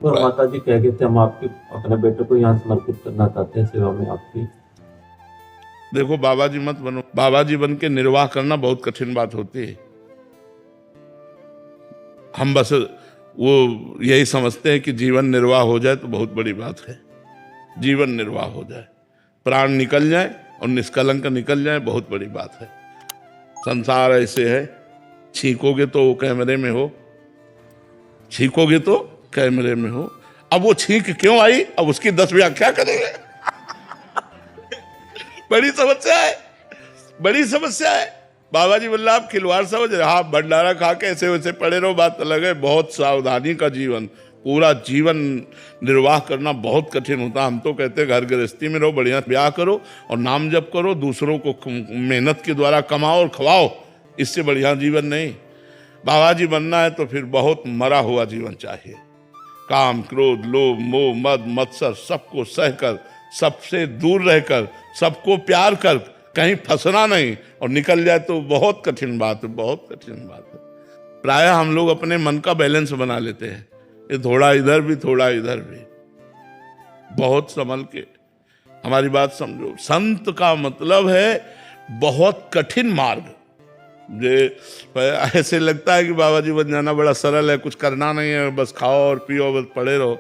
और माता जी कह गए थे हम आपके अपने बेटे को यहाँ समर्पित करना चाहते हैं सेवा में आपकी। देखो, बाबा जी मत बनो। बाबा जी बन के निर्वाह करना बहुत कठिन बात होती है। हम बस वो यही समझते हैं कि जीवन निर्वाह हो जाए तो बहुत बड़ी बात है। जीवन निर्वाह हो जाए, प्राण निकल जाए और निष्कलंक निकल जाए, बहुत बड़ी बात है। संसार ऐसे है, छींकोगे तो वो कैमरे में हो, छींकोगे तो कैमरे में हो। अब वो छींक क्यों आई, अब उसकी 10 व्याख्या करेंगे। बड़ी समस्या है, बड़ी समस्या है। बाबा जी बोला आप खिलवाड़ समझ रहे, हाँ भंडारा खा के ऐसे वैसे पड़े रहो, बात अलग है। बहुत सावधानी का जीवन, पूरा जीवन निर्वाह करना बहुत कठिन होता। हम तो कहते हैं घर गृहस्थी में रहो, बढ़िया ब्याह करो और नाम जप करो, दूसरों को मेहनत के द्वारा कमाओ और खवाओ, इससे बढ़िया जीवन नहीं। बाबा जी बनना है तो फिर बहुत मरा हुआ जीवन चाहिए। काम, क्रोध, लोभ, मोह, मद, मत्सर सबको सहकर, सबसे दूर रहकर, सबको प्यार कर, कहीं फंसना नहीं और निकल जाए तो बहुत कठिन बात है, बहुत कठिन बात है। प्रायः हम लोग अपने मन का बैलेंस बना लेते हैं, ये थोड़ा इधर भी थोड़ा इधर भी। बहुत संभल के हमारी बात समझो। संत का मतलब है बहुत कठिन मार्ग। ये ऐसे लगता है कि बाबा जी बन जाना बड़ा सरल है, कुछ करना नहीं है, बस खाओ और पियो, बस पड़े रहो।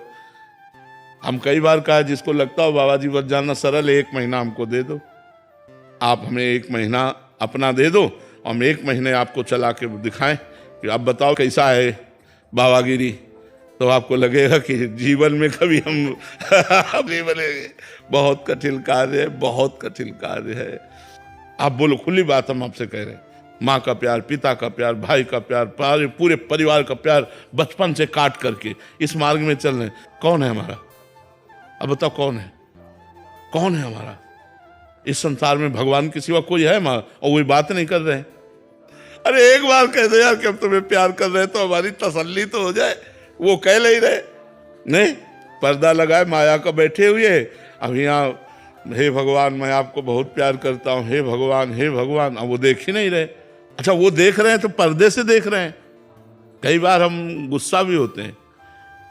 हम कई बार कहा जिसको लगता हो बाबा जी बन जाना सरल है, 1 महीना हमको दे दो, आप हमें 1 महीना अपना दे दो, हम 1 महीने आपको चला के दिखाएं कि आप बताओ कैसा है बाबागिरी। तो आपको लगेगा कि जीवन में कभी हम नहीं बनेंगे। बहुत कठिन कार्य है, बहुत कठिन कार्य है। आप बोलो, खुली बात हम आपसे कह रहे हैं, माँ का प्यार, पिता का प्यार, भाई का प्यार, पूरे परिवार का प्यार बचपन से काट करके इस मार्ग में चल रहे। कौन है हमारा? अब बताओ कौन है, कौन है हमारा? इस संसार में भगवान के सिवा कोई है हमारा? और वही बात नहीं कर रहे हैं। अरे एक बार कह दो यार कि हम तुम्हें प्यार कर रहे हैं तो हमारी तसल्ली तो हो जाए। वो कह नहीं रहे, नहीं, पर्दा लगाए माया का बैठे हुए। अब यहाँ हे भगवान मैं आपको बहुत प्यार करता हूँ, हे भगवान, हे भगवान। अब वो देख ही नहीं रहे। अच्छा, वो देख रहे हैं तो पर्दे से देख रहे हैं। कई बार हम गुस्सा भी होते हैं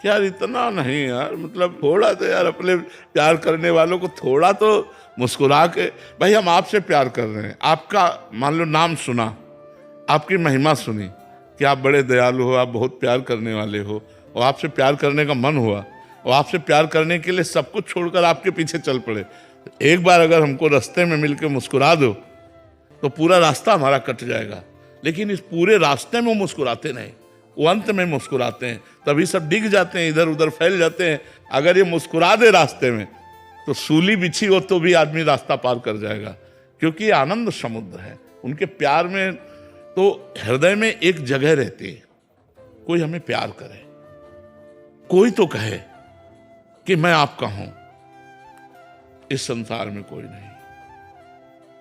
कि यार इतना नहीं यार, मतलब थोड़ा तो यार अपने प्यार करने वालों को थोड़ा तो मुस्कुरा के, भाई हम आपसे प्यार कर रहे हैं, आपका मान लो नाम सुना, आपकी महिमा सुनी कि आप बड़े दयालु हो, आप बहुत प्यार करने वाले हो, और आपसे प्यार करने का मन हुआ और आपसे प्यार करने के लिए सब कुछ छोड़कर आपके पीछे चल पड़े। एक बार अगर हमको रास्ते में मिलकर मुस्कुरा दो तो पूरा रास्ता हमारा कट जाएगा। लेकिन इस पूरे रास्ते में वो मुस्कुराते नहीं, वो अंत में मुस्कुराते हैं, तभी सब डिग जाते हैं, इधर उधर फैल जाते हैं। अगर ये मुस्कुरा दे रास्ते में तो सूली बिछी हो तो भी आदमी रास्ता पार कर जाएगा, क्योंकि ये आनंद समुद्र है। उनके प्यार में तो हृदय में एक जगह रहती है, कोई हमें प्यार करे, कोई तो कहे कि मैं आपका हूं। इस संसार में कोई नहीं।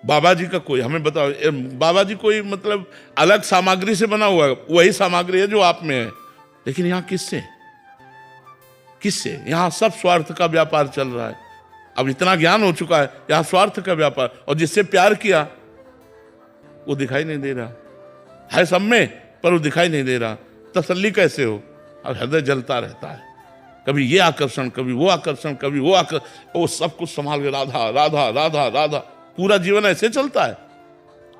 बाबा जी का कोई, हमें बताओ, बाबा जी कोई मतलब अलग सामग्री से बना हुआ है, वही सामग्री है जो आप में है। लेकिन यहां किससे, किससे? यहां सब स्वार्थ का व्यापार चल रहा है। अब इतना ज्ञान हो चुका है, यहां स्वार्थ का व्यापार। और जिससे प्यार किया वो दिखाई नहीं दे रहा है, सब में, पर वो दिखाई नहीं दे रहा। तसल्ली कैसे हो? अब हृदय जलता रहता है, कभी ये आकर्षण, कभी वो आकर्षण, कभी वो आकर्षण, वो सब कुछ संभाल के राधा राधा राधा राधा। पूरा जीवन ऐसे चलता है,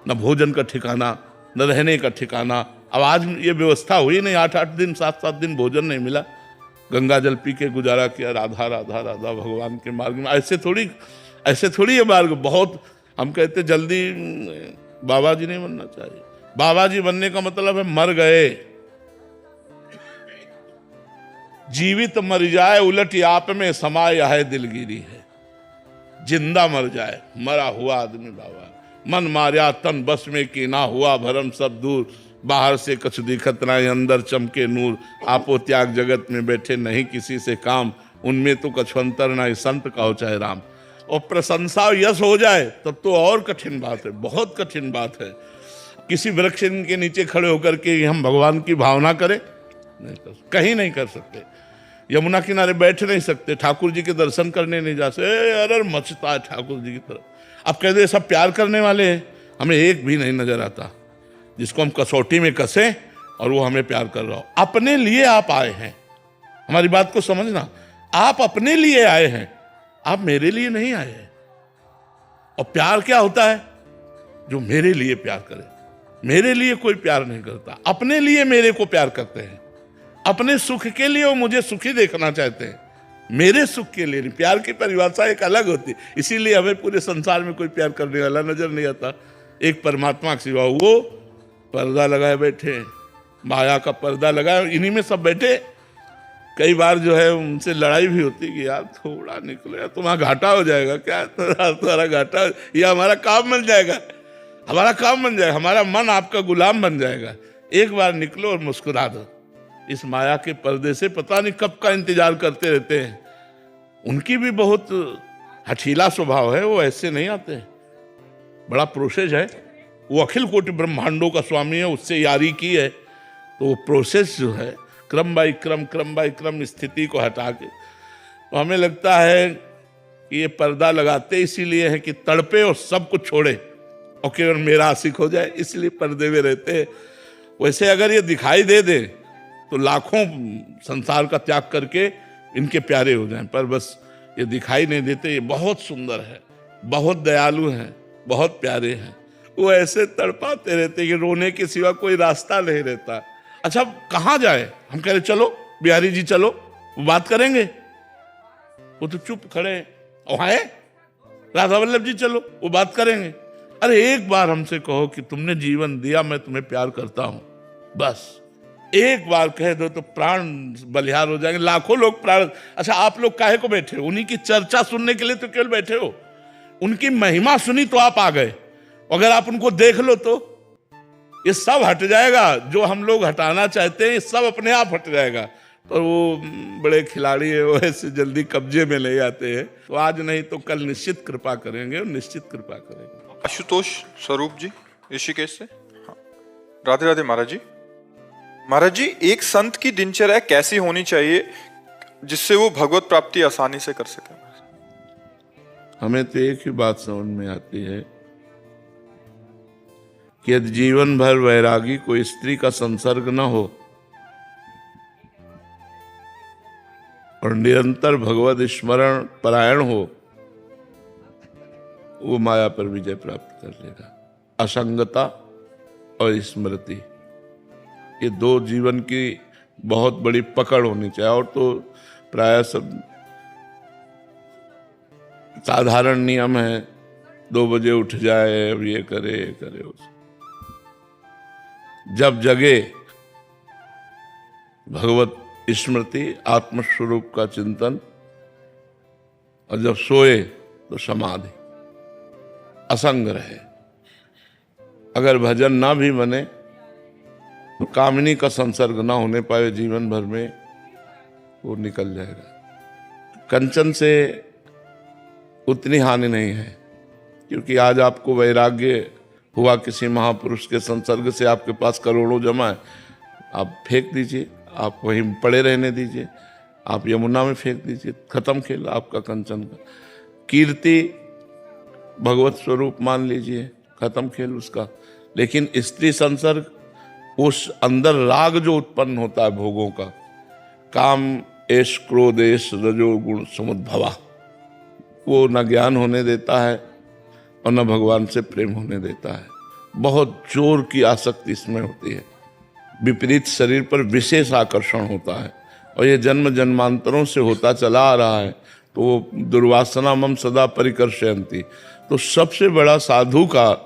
न भोजन का ठिकाना, न रहने का ठिकाना। अब आज ये व्यवस्था हुई नहीं, 8-8 दिन 7-7 दिन भोजन नहीं मिला, गंगा जल पी के गुजारा किया, राधा राधा राधा भगवान के मार्ग में। ऐसे थोड़ी ये मार्ग। बहुत हम कहते जल्दी बाबा जी नहीं बनना चाहिए। बाबा जी बनने का मतलब है मर गए, जीवित मर जाए, उलट आप में समाय है दिलगिरी है। जिंदा मर जाए, मरा हुआ आदमी बाबा। मन मार्या तन बस में की ना, हुआ भरम सब दूर, बाहर से कछ दिखत ना, अंदर चमके नूर। आपो त्याग जगत में बैठे नहीं किसी से काम, उनमें तो कछुअंतर ना, संत का हो चाहे राम। और प्रशंसा यश हो जाए तब तो और कठिन बात है, बहुत कठिन बात है। किसी वृक्ष के नीचे खड़े होकर के हम भगवान की भावना करें, नहीं कर, कहीं नहीं कर सकते। यमुना किनारे बैठ नहीं सकते, ठाकुर जी के दर्शन करने नहीं जा सकते। अरे मचता है ठाकुर जी की तरफ। अब कह दे सब प्यार करने वाले हैं, हमें एक भी नहीं नजर आता जिसको हम कसौटी में कसें और वो हमें प्यार कर रहा हो। अपने लिए आप आए हैं, हमारी बात को समझना। आप अपने लिए आए हैं, आप मेरे लिए नहीं आए हैं। और प्यार क्या होता है? जो मेरे लिए प्यार करे। मेरे लिए कोई प्यार नहीं करता, अपने लिए मेरे को प्यार करते हैं। अपने सुख के लिए वो मुझे सुखी देखना चाहते हैं, मेरे सुख के लिए नहीं। प्यार की परिभाषा एक अलग होती है, इसीलिए हमें पूरे संसार में कोई प्यार करने वाला नजर नहीं आता। एक परमात्मा के सिवा वो पर्दा लगाए बैठे हैं, माया का पर्दा लगाए, इन्हीं में सब बैठे। कई बार जो है उनसे लड़ाई भी होती कि यार थोड़ा निकलो यार, तुम्हारा घाटा हो जाएगा। क्या तुम्हारा घाटा? या हमारा काम बन जाएगा, हमारा काम बन जाएगा, हमारा मन आपका गुलाम बन जाएगा। एक बार निकलो और मुस्कुरा दो। इस माया के पर्दे से पता नहीं कब का इंतजार करते रहते हैं। उनकी भी बहुत हठीला स्वभाव है, वो ऐसे नहीं आते हैं, बड़ा प्रोसेस है। वो अखिल कोटि ब्रह्मांडों का स्वामी है, उससे यारी की है। तो वो प्रोसेस जो है क्रम बाई क्रम स्थिति को हटा के, तो हमें लगता है कि ये पर्दा लगाते इसीलिए है कि तड़पे और सब कुछ छोड़े और केवल मेरा आशिक हो जाए, इसलिए पर्दे में रहते हैं। वैसे अगर ये दिखाई दे दे तो लाखों संसार का त्याग करके इनके प्यारे हो जाएं, पर बस ये दिखाई नहीं देते। ये बहुत सुंदर है, बहुत दयालु हैं, बहुत प्यारे हैं। वो ऐसे तड़पाते रहते कि रोने के सिवा कोई रास्ता नहीं रहता। अच्छा कहाँ जाए? हम कह रहे चलो बिहारी जी चलो, वो बात करेंगे। वो तो चुप खड़े हैं। वहाँ है राधा वल्लभ जी, चलो वो बात करेंगे। अरे एक बार हमसे कहो कि तुमने जीवन दिया, मैं तुम्हें प्यार करता हूं, बस एक बार कह दो तो प्राण बलिहार हो जाएंगे। लाखों लोग प्राण। अच्छा आप लोग काहे को बैठे हो? उन्हीं की चर्चा सुनने के लिए तो केवल बैठे हो। उनकी महिमा सुनी तो आप आ गए। अगर आप उनको देख लो तो ये सब हट जाएगा, जो हम लोग हटाना चाहते हैं ये सब अपने आप हट जाएगा। तो वो बड़े खिलाड़ी है, वो ऐसे जल्दी कब्जे में ले आते हैं। तो आज नहीं तो कल निश्चित कृपा करेंगे, निश्चित कृपा करेंगे। आशुतोष स्वरूप जी ऋषिकेश से। हाँ। राधे राधे महाराज जी। महाराज जी, एक संत की दिनचर्या कैसी होनी चाहिए जिससे वो भगवत प्राप्ति आसानी से कर सके? हमें तो एक ही बात समझ में आती है कि यदि जीवन भर वैरागी कोई स्त्री का संसर्ग न हो और निरंतर भगवत स्मरण परायण हो, वो माया पर विजय प्राप्त कर लेगा। असंगता और स्मृति, ये दो जीवन की बहुत बड़ी पकड़ होनी चाहिए। और तो प्राय सब साधारण नियम है, 2 बजे उठ जाए, अब ये करे उसे। जब जगे भगवत स्मृति, आत्मस्वरूप का चिंतन, और जब सोए तो समाधि, असंग रहे। अगर भजन ना भी बने तो कामिनी का संसर्ग ना होने पाए जीवन भर में, वो निकल जाएगा। कंचन से उतनी हानि नहीं है, क्योंकि आज आपको वैराग्य हुआ किसी महापुरुष के संसर्ग से, आपके पास करोड़ों जमा है, आप फेंक दीजिए, आप वहीं पड़े रहने दीजिए, आप यमुना में फेंक दीजिए, खत्म खेल आपका कंचन का। कीर्ति भगवत स्वरूप मान लीजिए, खत्म खेल उसका। लेकिन स्त्री संसर्ग, उस अंदर राग जो उत्पन्न होता है भोगों का, काम एश क्रोध एश रजोगुण समुद्भवा, वो न ज्ञान होने देता है और न भगवान से प्रेम होने देता है। बहुत जोर की आसक्ति इसमें होती है। विपरीत शरीर पर विशेष आकर्षण होता है, और ये जन्म जन्मांतरों से होता चला आ रहा है। तो वो दुर्वासना मम सदा परिकर्षयन्ति। तो सबसे बड़ा साधु का,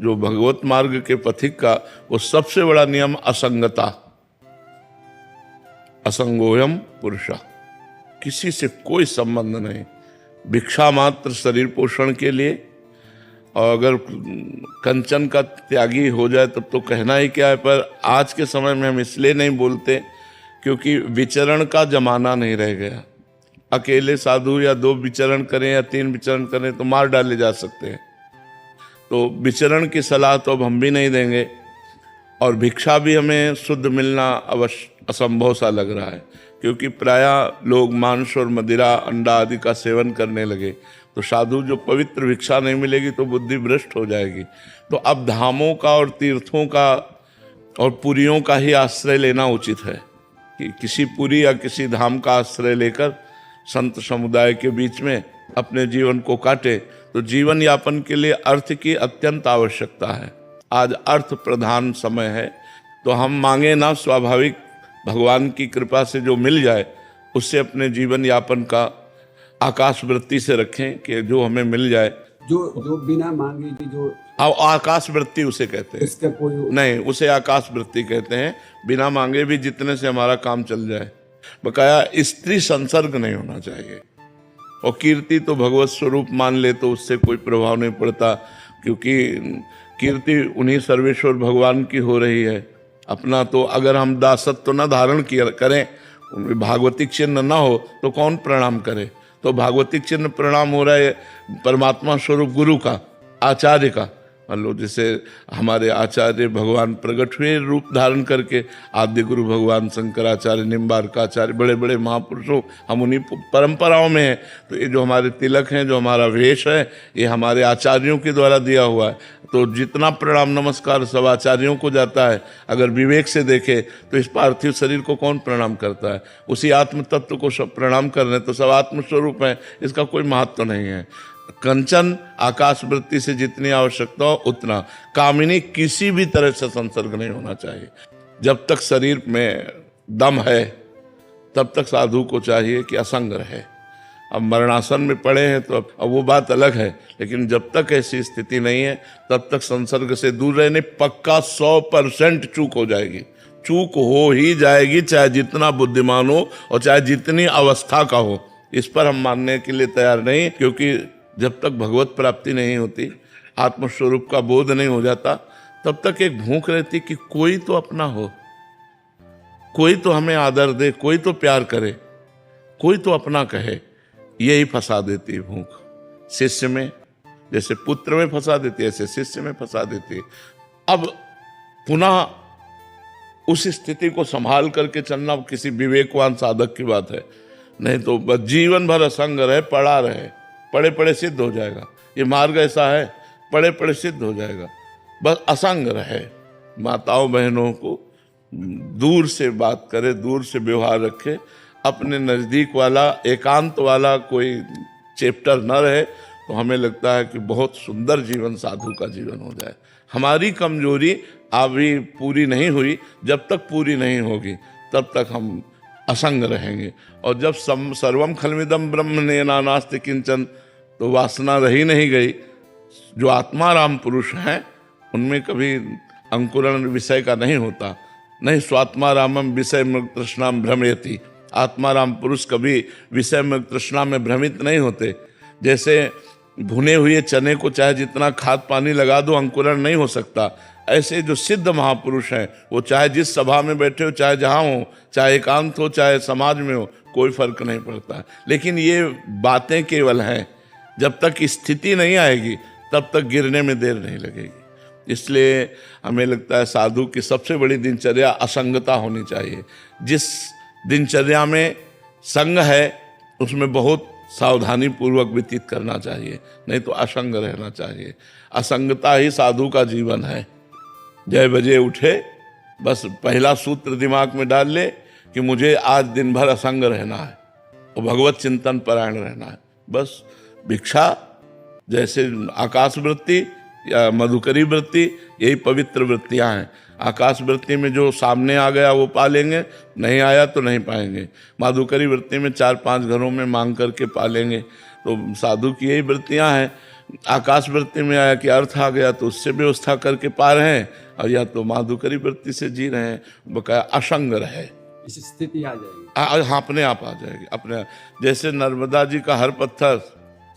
जो भगवत मार्ग के पथिक का, वो सबसे बड़ा नियम असंगता। असंगोयम पुरुषा, किसी से कोई संबंध नहीं, भिक्षा मात्र शरीर पोषण के लिए। और अगर कंचन का त्यागी हो जाए तब तो कहना ही क्या है। पर आज के समय में हम इसलिए नहीं बोलते क्योंकि विचरण का जमाना नहीं रह गया। अकेले साधु या 2 विचरण करें या 3 विचरण करें तो मार डाले जा सकते हैं। तो विचरण की सलाह तो अब हम भी नहीं देंगे, और भिक्षा भी हमें शुद्ध मिलना अवश्य असंभव सा लग रहा है, क्योंकि प्रायः लोग मांस और मदिरा अंडा आदि का सेवन करने लगे। तो साधु जो पवित्र भिक्षा नहीं मिलेगी तो बुद्धि भ्रष्ट हो जाएगी। तो अब धामों का और तीर्थों का और पुरियों का ही आश्रय लेना उचित है। कि किसी पुरी या किसी धाम का आश्रय लेकर संत समुदाय के बीच में अपने जीवन को काटे, तो जीवन यापन के लिए अर्थ की अत्यंत आवश्यकता है। आज अर्थ प्रधान समय है, तो हम मांगे ना, स्वाभाविक भगवान की कृपा से जो मिल जाए उससे अपने जीवन यापन का आकाश वृत्ति से रखें कि जो हमें मिल जाए। जो बिना मांगे की जो आकाश वृत्ति उसे कहते हैं, इसका कोई नहीं, उसे आकाश वृत्ति कहते हैं। बिना मांगे भी जितने से हमारा काम चल जाए। बकाया स्त्री संसर्ग नहीं होना चाहिए। और कीर्ति तो भगवत स्वरूप मान ले तो उससे कोई प्रभाव नहीं पड़ता, क्योंकि कीर्ति उन्हीं सर्वेश्वर भगवान की हो रही है। अपना तो अगर हम दासत्व न धारण करें, उनमें भागवतिक चिन्ह न हो तो कौन प्रणाम करे। तो भागवतिक चिन्ह प्रणाम हो रहा है परमात्मा स्वरूप गुरु का, आचार्य का। मान लो जैसे हमारे आचार्य भगवान प्रकट हुए रूप धारण करके, आद्य गुरु भगवान शंकराचार्य, निम्बार्काचार्य, बड़े बड़े महापुरुषों, हम उन्हीं परंपराओं में हैं। तो ये जो हमारे तिलक हैं, जो हमारा वेश है, ये हमारे आचार्यों के द्वारा दिया हुआ है। तो जितना प्रणाम नमस्कार सब आचार्यों को जाता है। अगर विवेक से देखे तो इस पार्थिव शरीर को कौन प्रणाम करता है? उसी आत्म तत्व को सब प्रणाम कर रहे हैं, तो सब आत्मस्वरूप है, इसका कोई महत्व नहीं है। कंचन आकाश वृत्ति से जितनी आवश्यकता हो उतना, कामिनी किसी भी तरह से संसर्ग नहीं होना चाहिए। जब तक शरीर में दम है तब तक साधु को चाहिए कि असंग रहे। अब मरणासन में पड़े हैं तो अब वो बात अलग है, लेकिन जब तक ऐसी स्थिति नहीं है तब तक संसर्ग से दूर रहने। पक्का 100% चूक हो जाएगी, चूक हो ही जाएगी, चाहे जितना बुद्धिमान हो और चाहे जितनी अवस्था का हो। इस पर हम मानने के लिए तैयार नहीं, क्योंकि जब तक भगवत प्राप्ति नहीं होती, आत्मस्वरूप का बोध नहीं हो जाता, तब तक एक भूख रहती कि कोई तो अपना हो, कोई तो हमें आदर दे, कोई तो प्यार करे, कोई तो अपना कहे। यही फंसा देती है भूख। शिष्य में जैसे पुत्र में फंसा देती है, ऐसे शिष्य में फंसा देती है। अब पुनः उस स्थिति को संभाल करके चलना किसी विवेकवान साधक की बात है, नहीं तो बस जीवन भर असंग रहे, पड़ा रहे, पड़े पड़े सिद्ध हो जाएगा। ये मार्ग ऐसा है, पड़े पड़े सिद्ध हो जाएगा। बस असंग रहे। माताओं बहनों को दूर से बात करे, दूर से व्यवहार रखे, अपने नज़दीक वाला एकांत वाला कोई चैप्टर न रहे, तो हमें लगता है कि बहुत सुंदर जीवन साधु का जीवन हो जाए। हमारी कमजोरी अभी पूरी नहीं हुई, जब तक पूरी नहीं होगी तब तक हम असंग रहेंगे। और जब सर्वम खलमिदम ब्रह्म नेना नास्ति किंचन, तो वासना रही नहीं गई। जो आत्माराम पुरुष हैं उनमें कभी अंकुरण विषय का नहीं होता। नहीं स्वात्मारामम विषय मृग तृष्णाम भ्रमयति। आत्माराम पुरुष कभी विषय मृग तृष्णा में भ्रमित नहीं होते। जैसे भुने हुए चने को चाहे जितना खाद पानी लगा दो, अंकुरण नहीं हो सकता। ऐसे जो सिद्ध महापुरुष हैं, वो चाहे जिस सभा में बैठे हो, चाहे जहाँ हो, चाहे एकांत हो, चाहे समाज में हो, कोई फर्क नहीं पड़ता। लेकिन ये बातें केवल हैं, जब तक स्थिति नहीं आएगी तब तक गिरने में देर नहीं लगेगी। इसलिए हमें लगता है साधु की सबसे बड़ी दिनचर्या असंगता होनी चाहिए। जिस दिनचर्या में संग है उसमें बहुत सावधानी पूर्वक व्यतीत करना चाहिए, नहीं तो असंग रहना चाहिए। असंगता ही साधु का जीवन है। जय बजे उठे, बस पहला सूत्र दिमाग में डाल ले कि मुझे आज दिन भर असंग रहना है और भगवत चिंतन परायण रहना है। बस भिक्षा जैसे आकाश वृत्ति या मधुकरी वृत्ति, यही पवित्र वृत्तियां हैं। आकाश वृत्ति में जो सामने आ गया वो पा लेंगे, नहीं आया तो नहीं पाएंगे। माधुकरी वृत्ति में 4-5 घरों में मांग करके पालेंगे। तो साधु की यही वृत्तियां हैं। आकाश वृत्ति में आया कि अर्थ आ गया तो उससे व्यवस्था करके पा रहे हैं, और या तो माधुकरी वृत्ति से जी रहे हैं। बकाया असंग रहे, इस स्थिति आ जाएगी। हाँ, अपने आप आ जाएगी। अपने जैसे नर्मदा जी का हर पत्थर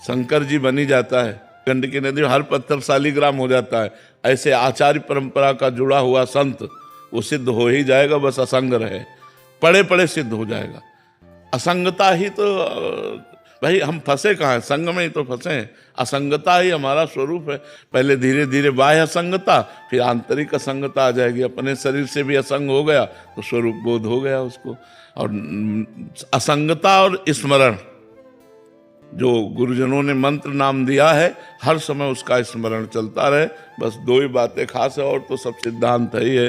शंकर जी बनी जाता है, गंडकी नदी में हर पत्थर शालिग्राम हो जाता है, ऐसे आचार्य परंपरा का जुड़ा हुआ संत वो सिद्ध हो ही जाएगा। बस असंग रहे, पड़े पड़े सिद्ध हो जाएगा। असंगता ही तो भाई हम फंसे कहाँ हैं? संग में ही तो फंसे हैं। असंगता ही हमारा स्वरूप है। पहले धीरे धीरे बाह्य असंगता, फिर आंतरिक असंगता आ जाएगी। अपने शरीर से भी असंग हो गया तो स्वरूप बोध हो गया उसको। और असंगता और स्मरण, जो गुरुजनों ने मंत्र नाम दिया है, हर समय उसका स्मरण चलता रहे। बस 2 ही बातें खास है, और तो सब सिद्धांत ही है।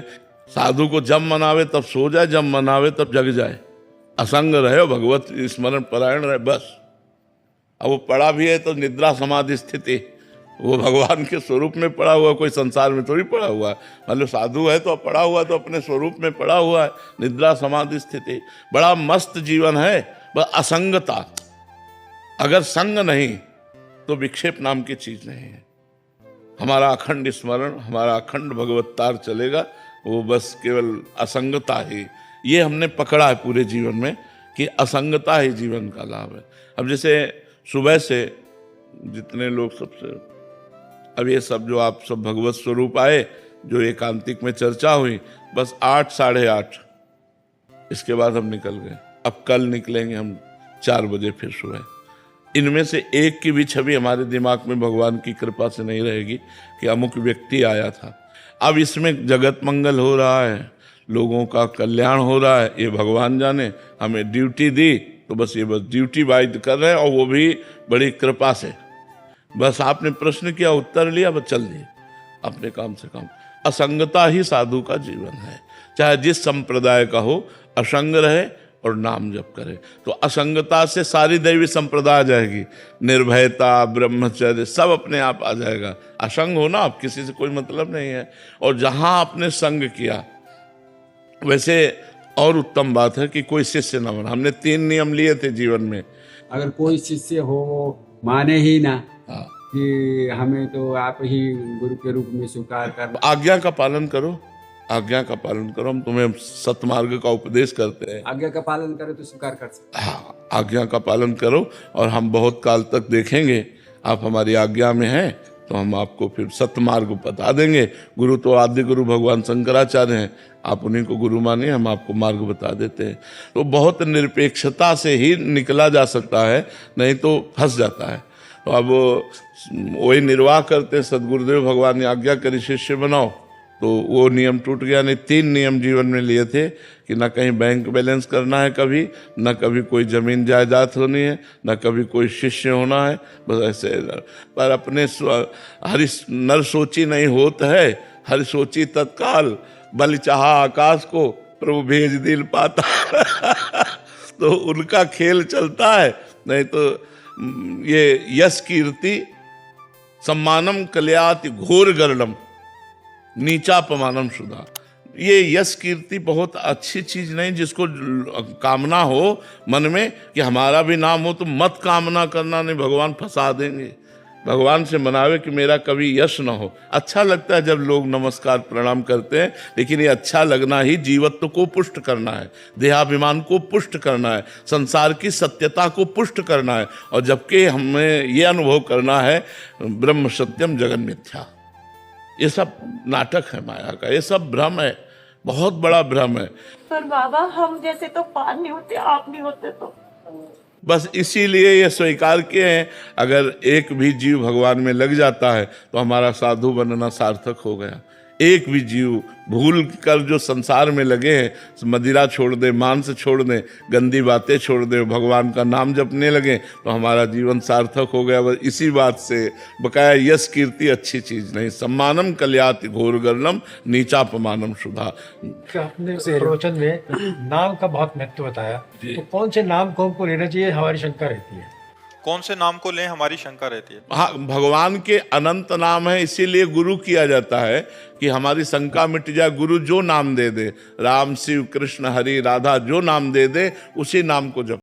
साधु को जब मनावे तब सो जाए, जब मनावे तब जग जाए, असंग रहे, भगवत स्मरण परायण रहे, बस। अब वो पड़ा भी है तो निद्रा समाधि स्थिति, वो भगवान के स्वरूप में पड़ा हुआ, कोई संसार में थोड़ी पड़ा हुआ है। मतलब साधु है तो पड़ा हुआ तो अपने स्वरूप में पड़ा हुआ है, निद्रा समाधि स्थिति। बड़ा मस्त जीवन है, बस असंगता। अगर संग नहीं तो विक्षेप नाम की चीज नहीं है। हमारा अखंड स्मरण, हमारा अखंड भगवत तार चलेगा, वो बस केवल असंगता ही। ये हमने पकड़ा है पूरे जीवन में कि असंगता ही जीवन का लाभ है। अब जैसे सुबह से जितने लोग सबसे, अब ये सब जो आप सब भगवत स्वरूप आए, जो एकांतिक में चर्चा हुई, बस 8 साढ़े 8 इसके बाद हम निकल गए। अब कल निकलेंगे हम 4 बजे फिर सुबह। इनमें से एक की भी छवि हमारे दिमाग में भगवान की कृपा से नहीं रहेगी कि अमुक व्यक्ति आया था। अब इसमें जगत मंगल हो रहा है, लोगों का कल्याण हो रहा है, ये भगवान जाने। हमें ड्यूटी दी तो बस ये बस ड्यूटी वाइज कर रहे हैं, और वो भी बड़ी कृपा से। बस आपने प्रश्न किया, उत्तर लिया, बस चल दिए अपने काम से काम। असंगता ही साधु का जीवन है, चाहे जिस संप्रदाय का हो, असंग रहे और नाम जप करे। तो असंगता से सारी दैवी संप्रदाय आ जाएगी, निर्भयता, ब्रह्मचर्य सब अपने आप आ जाएगा। असंग हो ना, आप किसी से कोई मतलब नहीं है। और जहां आपने संग किया, वैसे और उत्तम बात है कि कोई शिष्य न बना। हमने 3 नियम लिए थे जीवन में। अगर कोई शिष्य हो वो माने ही ना हाँ। कि हमें तो आप ही गुरु के रूप में स्वीकार कर, आज्ञा का पालन करो, आज्ञा का पालन करो। हम तुम्हें सतमार्ग का उपदेश करते हैं। आज्ञा का पालन करे तो स्वीकार कर सकते। हाँ, आज्ञा का पालन करो, और हम बहुत काल तक देखेंगे आप हमारी आज्ञा में हैं तो हम आपको फिर सतमार्ग बता देंगे। गुरु तो आदि गुरु भगवान शंकराचार्य हैं, आप उन्हीं को गुरु मानिए, हम आपको मार्ग बता देते हैं। तो बहुत निरपेक्षता से ही निकला जा सकता है, नहीं तो फंस जाता है। तो अब वही निर्वाह करते हैं, सदगुरुदेव भगवान ने आज्ञा करी शिष्य बनाओ, तो वो नियम टूट गया। नहीं, 3 नियम जीवन में लिए थे कि ना कहीं बैंक बैलेंस करना है कभी, ना कभी कोई जमीन जायदाद होनी है, ना कभी कोई शिष्य होना है, बस ऐसे। पर अपने हरि नर सोची नहीं होत है, हरि सोची तत्काल, बल चाहा आकाश को प्रभु भेज दिल पाता। तो उनका खेल चलता है। नहीं तो ये यश कीर्ति सम्मानम कल्याति घोर गर्णम नीचापमानम सुधा, ये यश कीर्ति बहुत अच्छी चीज नहीं। जिसको कामना हो मन में कि हमारा भी नाम हो, तो मत कामना करना, नहीं भगवान फंसा देंगे। भगवान से मनावे कि मेरा कभी यश ना हो। अच्छा लगता है जब लोग नमस्कार प्रणाम करते हैं, लेकिन ये अच्छा लगना ही जीवत्व को पुष्ट करना है, देहाभिमान को पुष्ट करना है, संसार की सत्यता को पुष्ट करना है। और जबकि हमें ये अनुभव करना है ब्रह्म सत्यम जगन मिथ्या, ये सब नाटक है माया का, ये सब भ्रम है, बहुत बड़ा भ्रम है। पर बाबा हम जैसे तो पार नहीं होते, आप नहीं होते तो। बस इसीलिए ये स्वीकार किए हैं, अगर एक भी जीव भगवान में लग जाता है तो हमारा साधु बनना सार्थक हो गया। एक भी जीव भूल कर जो संसार में लगे हैं, मदिरा छोड़ दे, मांस छोड़ दें, गंदी बातें छोड़ दें, भगवान का नाम जपने लगे, तो हमारा जीवन सार्थक हो गया। बस इसी बात से बकाया यश कीर्ति अच्छी चीज नहीं, सम्मानम कल्याति घोर गर्णम नीचापमानम शुधा। आपने प्रवचन में नाम का बहुत महत्व बताया, तो कौन से नाम को हमको लेना चाहिए, हमारी शंका रहती है। कौन से नाम को लें, हमारी शंका रहती है। हाँ, भगवान के अनंत नाम है, इसीलिए गुरु किया जाता है कि हमारी शंका मिट जाए। गुरु जो नाम दे दे, राम शिव कृष्ण हरि राधा जो नाम दे दे, उसी नाम को जप